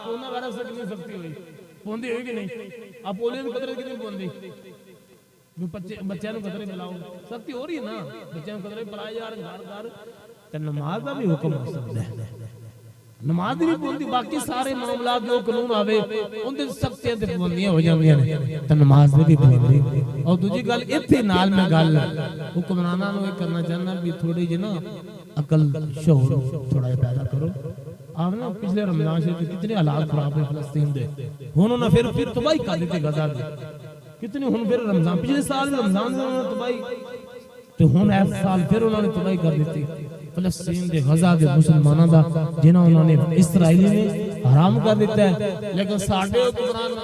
corona virus سے کتنی سختی ہوئی پوندی ہوئی کہ نہیں اب پولیو کی قدرت کتنی پوندی بچوں کو قدرے پلاؤ سختی ہو رہی ہے نا بچوں کو قدرے پلائے جا رہے گھر گھر تے نماز کا بھی حکم ہو سکتا ہے نماز بھی پوندی باقی سارے معاملات جو قانون آوے ان دے سختیاں تے پابندیاں ہو جاندیاں نے تے نماز بھی پوندی اور دوسری گل ایتھے نال میں گل حکمراناں نوں یہ کرنا چاہنا بھی تھوڑی جی نا عقل شعور تھوڑا پیدا کرو آپ نا پچھلے رمضان سے کتنے حالات خراب ہیں فلسطین دے انہوں نے پھر تباہی کر دیتے غزہ دی کتنی ہن پھر رمضان پچھلے سال رمضان سے انہوں نے تباہی تو ہن اس سال پھر انہوں نے تباہی کر دیتی فلسطین دے غزہ دے مسلمانوں دا جنہاں انہوں نے اسرائیلی نے حرام کر دیتا ہے لیکن ساڈے حکمران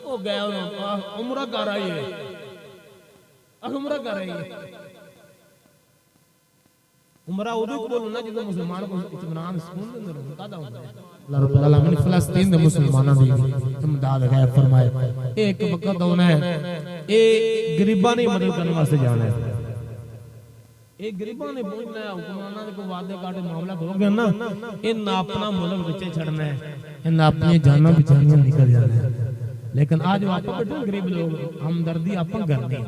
وہ گئے عمرہ کر آئی ہے عمرہ کر رہی ہے عمرہ ادو قبول نہ جدو مسلمان کو اطمینان سکون دے اندر ہوتا دا ہوتا ہے اللہ رب العالمین فلسطین دے مسلمانوں دی امداد غیب فرمائے ایک وقت ہونا ہے اے غریباں نے مدد کرنے واسطے جانا ہے اے غریباں نے پہنچنا ہے حکمراناں دے کو وعدے کاٹے معاملہ ہو گیا نا ان اپنا ملک وچے چھڑنا ہے ان اپنی جاناں بچانیاں نکل جانا ہے لیکن آج آپ بیٹھے غریب لوگ ہمدردی آپ کرنی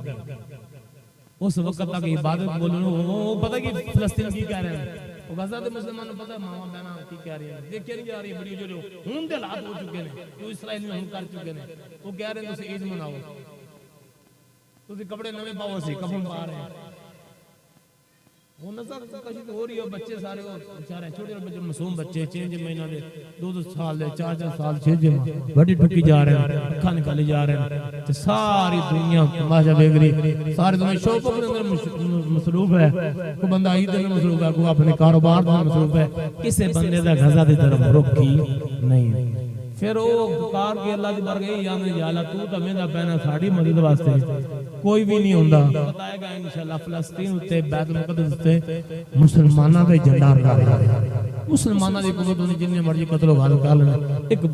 اس وقت تک عبادت بولو وہ پتہ کہ فلسطین کی کہہ رہے ہیں وہ غزہ دے مسلمانوں پتہ ماما بہنا کی کہہ رہی ہیں دیکھیں نہیں جا رہی ہے بڑی جو ہون دے حالات ہو چکے ہیں جو اسرائیل میں ہون کر چکے ہیں وہ کہہ رہے ہیں تسی عید مناؤ تسی کپڑے نویں پاؤ سی کفن پا رہے ہیں وہ نظر کشید ہو رہی ہے بچے سارے بیچارے چھوٹے بچے معصوم بچے 6 مہینہ دے 2 سال دے 4 سال 6 بڑی ٹھکی جا رہے ہیں اکھاں نکالے جا رہے ہیں تے ساری دنیا تماشا دیکھ رہی سارے دنیا شوق اپنے اندر مصروف ہے کوئی بندہ عید میں مصروف ہے کوئی اپنے کاروبار میں مصروف ہے کسے بندے دا غزہ دی طرف رخ کی نہیں پھر وہ پکار کے اللہ دی بارگاہ یا اللہ تو تے میرا بہنا ساڈی مدد واسطے کوئی بھی نہیں ہوندا بتائے گا انشاءاللہ فلسطین تے بیت المقدس تے مسلماناں دا جھنڈا لہرا رہا ہے مسلماناں دی حکومت نے جننے مرضی قتل و غارت کر لینا ایک